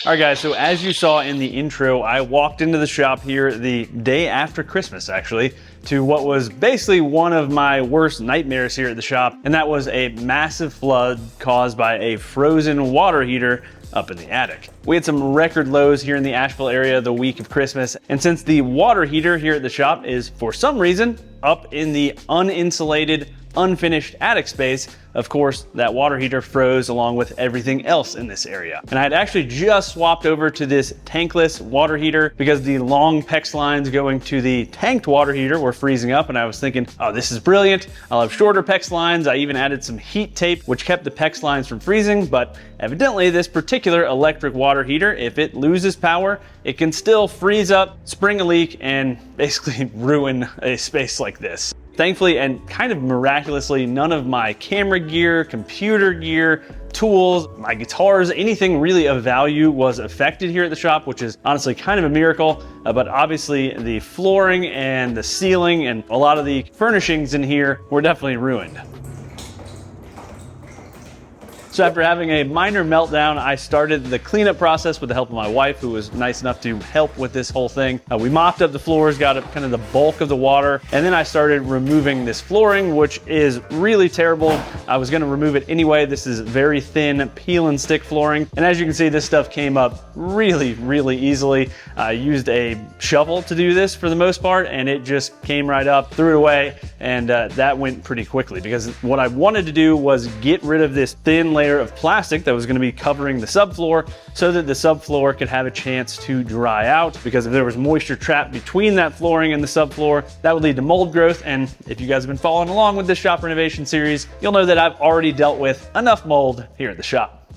All right guys, so as you saw in the intro, I walked into the shop here the day after Christmas actually, to what was basically one of my worst nightmares here at the shop, and that was a massive flood caused by a frozen water heater up in the attic. We had some record lows here in the Asheville area the week of Christmas, and since the water heater here at the shop is for some reason up in the uninsulated, unfinished attic space, of course, that water heater froze along with everything else in this area. And I had actually just swapped over to this tankless water heater because the long PEX lines going to the tanked water heater were freezing up, and I was thinking, oh, this is brilliant. I'll have shorter PEX lines. I even added some heat tape, which kept the PEX lines from freezing, but evidently this particular electric water heater, if it loses power, it can still freeze up, spring a leak, and basically ruin a space like this. Thankfully, and kind of miraculously, none of my camera gear, computer gear, tools, my guitars, anything really of value was affected here at the shop, which is honestly kind of a miracle. But obviously the flooring and the ceiling and a lot of the furnishings in here were definitely ruined. So after having a minor meltdown, I started the cleanup process with the help of my wife, who was nice enough to help with this whole thing. We mopped up the floors, got up kind of the bulk of the water, and then I started removing this flooring, which is really terrible. I was gonna remove it anyway. This is very thin peel and stick flooring. And as you can see, this stuff came up really, really easily. I used a shovel to do this for the most part, and it just came right up, threw it away, and that went pretty quickly because what I wanted to do was get rid of this thin layer of plastic that was going to be covering the subfloor so that the subfloor could have a chance to dry out, because if there was moisture trapped between that flooring and the subfloor, that would lead to mold growth. And if you guys have been following along with this shop renovation series, you'll know that I've already dealt with enough mold here at the shop.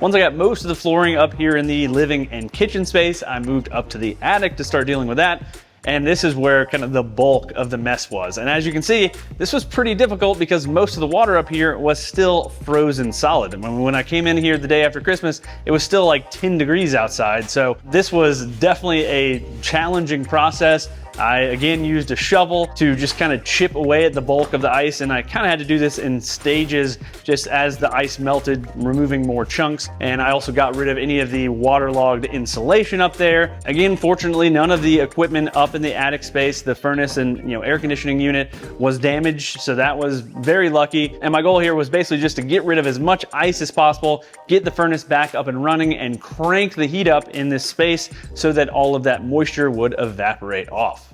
Once I got most of the flooring up here in the living and kitchen space, I moved up to the attic to start dealing with that. And this is where kind of the bulk of the mess was. And as you can see, this was pretty difficult because most of the water up here was still frozen solid. And when I came in here the day after Christmas, it was still like 10 degrees outside. So this was definitely a challenging process. I again used a shovel to just kind of chip away at the bulk of the ice, and I kind of had to do this in stages just as the ice melted, removing more chunks. And I also got rid of any of the waterlogged insulation up there. Again, fortunately, none of the equipment up in the attic space, the furnace and air conditioning unit, was damaged, so that was very lucky. And my goal here was basically just to get rid of as much ice as possible, get the furnace back up and running, and crank the heat up in this space so that all of that moisture would evaporate off.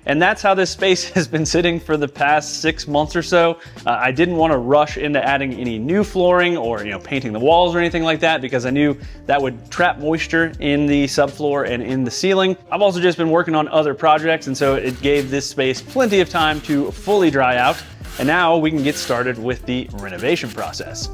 And that's how this space has been sitting for the past 6 months or so. I didn't want to rush into adding any new flooring or painting the walls or anything like that, because I knew that would trap moisture in the subfloor and in the ceiling. I've also just been working on other projects, and so it gave this space plenty of time to fully dry out. And now we can get started with the renovation process.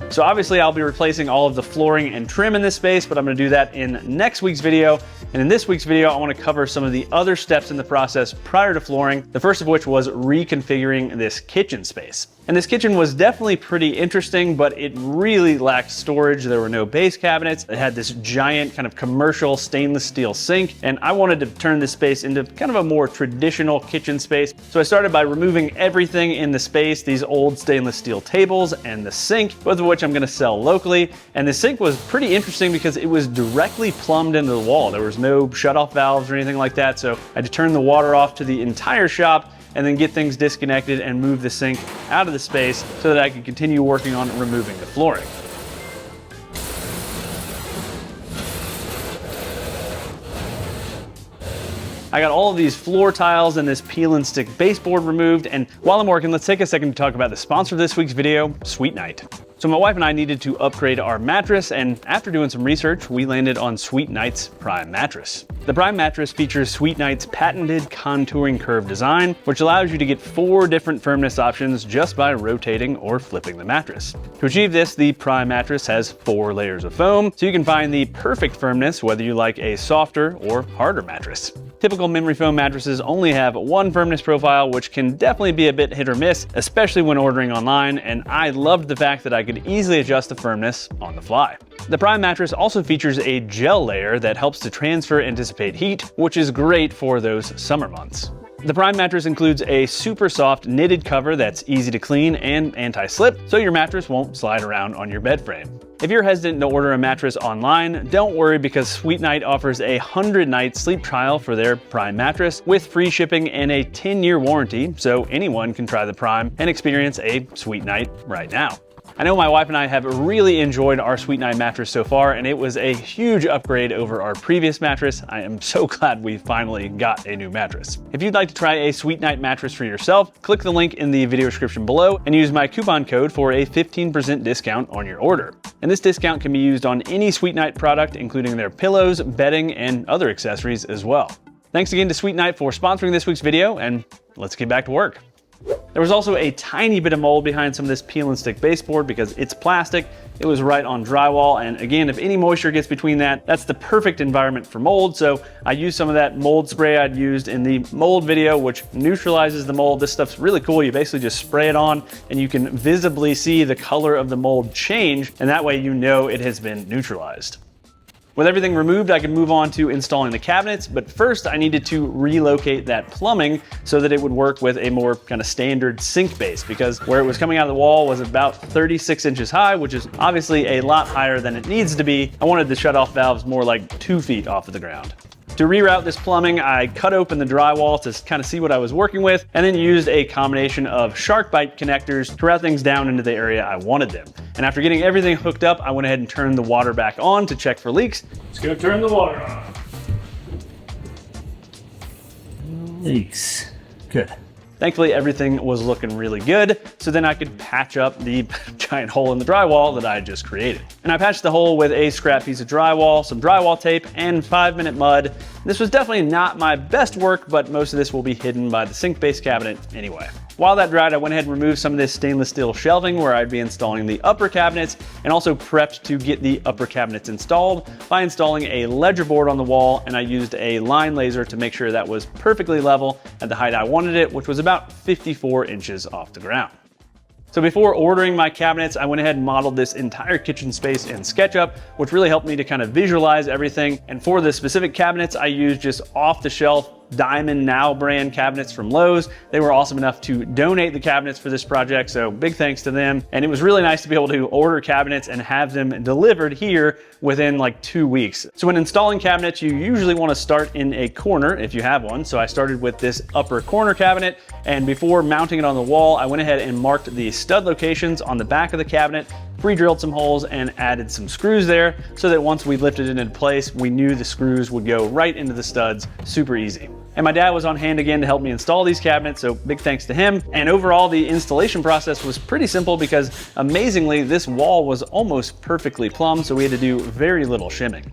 So obviously I'll be replacing all of the flooring and trim in this space, but I'm going to do that in next week's video. And in this week's video, I want to cover some of the other steps in the process prior to flooring, the first of which was reconfiguring this kitchen space. And this kitchen was definitely pretty interesting, but it really lacked storage. There were no base cabinets. It had this giant kind of commercial stainless steel sink, and I wanted to turn this space into kind of a more traditional kitchen space. So I started by removing everything in the space, these old stainless steel tables and the sink, both of which I'm going to sell locally. And the sink was pretty interesting because it was directly plumbed into the wall. There was no shutoff valves or anything like that, so I had to turn the water off to the entire shop and then get things disconnected and move the sink out of the space so that I could continue working on removing the flooring. I got all of these floor tiles and this peel and stick baseboard removed, and while I'm working, let's take a second to talk about the sponsor of this week's video, Sweet Night. So my wife and I needed to upgrade our mattress, and after doing some research, we landed on Sweet Night's Prime mattress. The Prime mattress features Sweet Night's patented contouring curve design, which allows you to get 4 different firmness options just by rotating or flipping the mattress. To achieve this, the Prime mattress has 4 layers of foam, so you can find the perfect firmness whether you like a softer or harder mattress. Typical memory foam mattresses only have 1 firmness profile, which can definitely be a bit hit or miss, especially when ordering online, and I loved the fact that I could easily adjust the firmness on the fly. The Prime mattress also features a gel layer that helps to transfer and dissipate heat, which is great for those summer months. The Prime mattress includes a super soft knitted cover that's easy to clean and anti-slip, so your mattress won't slide around on your bed frame. If you're hesitant to order a mattress online, don't worry because Sweet Night offers a 100-night sleep trial for their Prime mattress with free shipping and a 10-year warranty, so anyone can try the Prime and experience a Sweet Night right now. I know my wife and I have really enjoyed our Sweet Night mattress so far, and it was a huge upgrade over our previous mattress. I am so glad we finally got a new mattress. If you'd like to try a Sweet Night mattress for yourself, click the link in the video description below and use my coupon code for a 15% discount on your order. And this discount can be used on any Sweet Night product, including their pillows, bedding, and other accessories as well. Thanks again to Sweet Night for sponsoring this week's video, and let's get back to work. There was also a tiny bit of mold behind some of this peel and stick baseboard because it's plastic. It was right on drywall, and again, if any moisture gets between that, that's the perfect environment for mold. So I used some of that mold spray I'd used in the mold video, which neutralizes the mold. This stuff's really cool. You basically just spray it on and you can visibly see the color of the mold change, and that way you know it has been neutralized. With everything removed, I could move on to installing the cabinets, but first I needed to relocate that plumbing so that it would work with a more kind of standard sink base, because where it was coming out of the wall was about 36 inches high, which is obviously a lot higher than it needs to be. I wanted the shutoff valves more like 2 feet off of the ground. To reroute this plumbing, I cut open the drywall to kind of see what I was working with, and then used a combination of SharkBite connectors to route things down into the area I wanted them. And after getting everything hooked up, I went ahead and turned the water back on to check for leaks. Let's go turn the water on. Leaks. Good. Thankfully, everything was looking really good, so then I could patch up the giant hole in the drywall that I had just created. And I patched the hole with a scrap piece of drywall, some drywall tape, and 5-minute mud. This was definitely not my best work, but most of this will be hidden by the sink base cabinet anyway. While that dried, I went ahead and removed some of this stainless steel shelving where I'd be installing the upper cabinets, and also prepped to get the upper cabinets installed by installing a ledger board on the wall, and I used a line laser to make sure that was perfectly level at the height I wanted it, which was about 54 inches off the ground. So before ordering my cabinets, I went ahead and modeled this entire kitchen space in SketchUp, which really helped me to kind of visualize everything. And for the specific cabinets, I used just off-the-shelf Diamond Now brand cabinets from Lowe's. They were awesome enough to donate the cabinets for this project, so big thanks to them. And it was really nice to be able to order cabinets and have them delivered here within like 2 weeks. So when installing cabinets, you usually want to start in a corner if you have one. So I started with this upper corner cabinet, and before mounting it on the wall, I went ahead and marked the stud locations on the back of the cabinet, pre-drilled some holes, and added some screws there so that once we lifted it into place, we knew the screws would go right into the studs super easy. And my dad was on hand again to help me install these cabinets, so big thanks to him. And overall, the installation process was pretty simple because amazingly, this wall was almost perfectly plumbed, so we had to do very little shimming.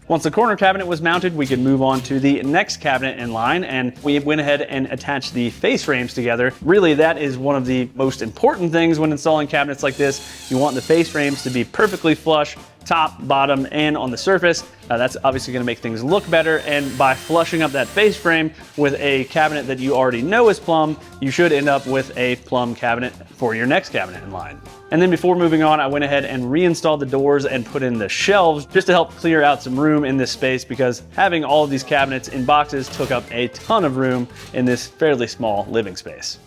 Once the corner cabinet was mounted, we could move on to the next cabinet in line, and we went ahead and attached the face frames together. Really, that is one of the most important things when installing cabinets like this. You want the face frames to be perfectly flush, top, bottom, and on the surface. That's obviously gonna make things look better, and by flushing up that face frame with a cabinet that you already know is plumb, you should end up with a plumb cabinet for your next cabinet in line. And then before moving on, I went ahead and reinstalled the doors and put in the shelves just to help clear out some room in this space, because having all of these cabinets in boxes took up a ton of room in this fairly small living space.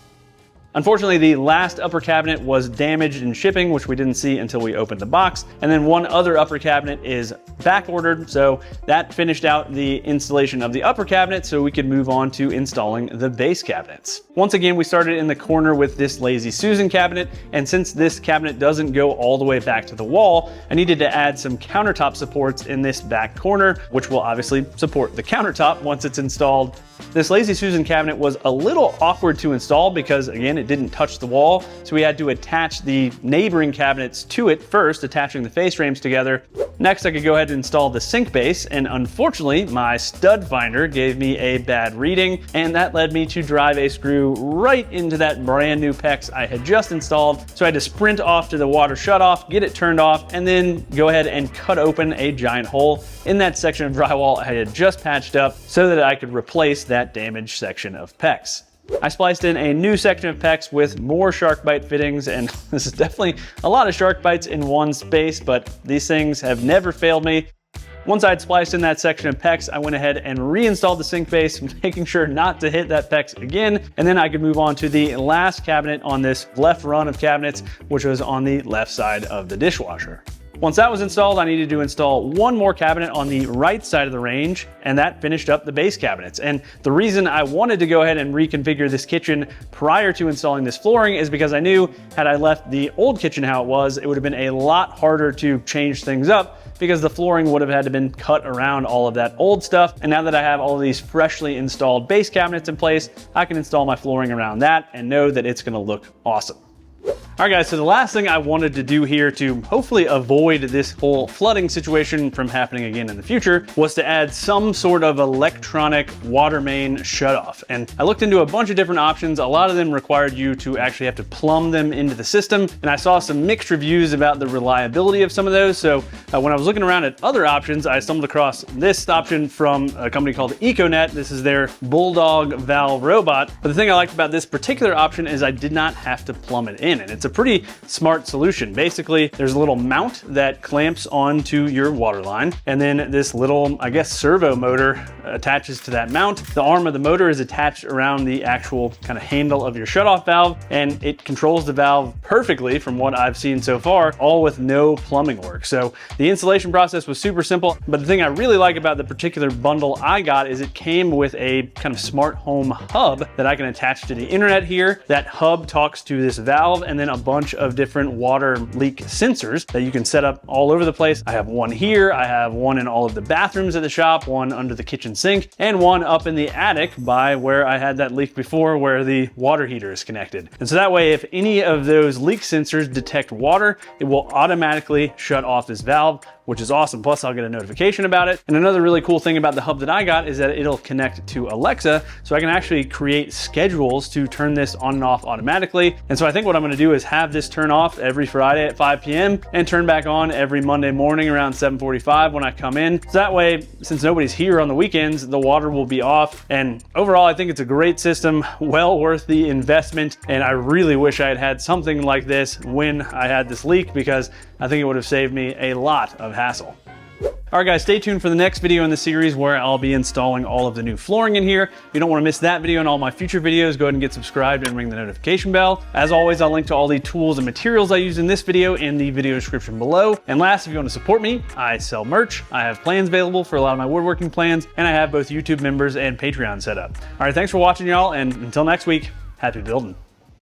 Unfortunately, the last upper cabinet was damaged in shipping, which we didn't see until we opened the box. And then one other upper cabinet is back ordered, so that finished out the installation of the upper cabinet so we could move on to installing the base cabinets. Once again, we started in the corner with this Lazy Susan cabinet, and since this cabinet doesn't go all the way back to the wall, I needed to add some countertop supports in this back corner, which will obviously support the countertop once it's installed. This Lazy Susan cabinet was a little awkward to install because, again, it didn't touch the wall, so we had to attach the neighboring cabinets to it first, attaching the face frames together. Next, I could go ahead and install the sink base, and unfortunately, my stud finder gave me a bad reading, and that led me to drive a screw right into that brand new PEX I had just installed. So I had to sprint off to the water shutoff, get it turned off, and then go ahead and cut open a giant hole in that section of drywall I had just patched up so that I could replace that damaged section of PEX. I spliced in a new section of PEX with more SharkBite fittings, and this is definitely a lot of SharkBites in one space, but these things have never failed me. Once I'd spliced in that section of PEX, I went ahead and reinstalled the sink base, making sure not to hit that PEX again. And then I could move on to the last cabinet on this left run of cabinets, which was on the left side of the dishwasher. Once that was installed, I needed to install one more cabinet on the right side of the range, and that finished up the base cabinets. And the reason I wanted to go ahead and reconfigure this kitchen prior to installing this flooring is because I knew had I left the old kitchen how it was, it would have been a lot harder to change things up because the flooring would have had to been cut around all of that old stuff. And now that I have all of these freshly installed base cabinets in place, I can install my flooring around that and know that it's gonna look awesome. All right, guys, so the last thing I wanted to do here to hopefully avoid this whole flooding situation from happening again in the future was to add some sort of electronic water main shutoff. And I looked into a bunch of different options. A lot of them required you to actually have to plumb them into the system. And I saw some mixed reviews about the reliability of some of those. So when I was looking around at other options, I stumbled across this option from a company called Econet. This is their Bulldog valve robot. But the thing I liked about this particular option is I did not have to plumb it in. And it's a pretty smart solution. Basically, there's a little mount that clamps onto your water line, and then this little, I guess, servo motor attaches to that mount. The arm of the motor is attached around the actual kind of handle of your shutoff valve, and it controls the valve perfectly from what I've seen so far, all with no plumbing work. So the installation process was super simple, but the thing I really like about the particular bundle I got is it came with a kind of smart home hub that I can attach to the internet here. That hub talks to this valve and then a bunch of different water leak sensors that you can set up all over the place. I have one here, I have one in all of the bathrooms at the shop, one under the kitchen sink, and one up in the attic by where I had that leak before where the water heater is connected. And so that way, if any of those leak sensors detect water, it will automatically shut off this valve, which is awesome. Plus I'll get a notification about it. And another really cool thing about the hub that I got is that it'll connect to Alexa, so I can actually create schedules to turn this on and off automatically. And so I think what I'm gonna do is have this turn off every Friday at 5 p.m. and turn back on every Monday morning around 7:45 when I come in. So that way, since nobody's here on the weekends, the water will be off. And overall, I think it's a great system, well worth the investment. And I really wish I had had something like this when I had this leak, because I think it would have saved me a lot of hassle. All right, guys, stay tuned for the next video in the series where I'll be installing all of the new flooring in here. If you don't want to miss that video and all my future videos, go ahead and get subscribed and ring the notification bell. As always, I'll link to all the tools and materials I use in this video in the video description below. And last, if you want to support me, I sell merch. I have plans available for a lot of my woodworking plans, and I have both YouTube members and Patreon set up. All right, thanks for watching, y'all, and until next week, happy building.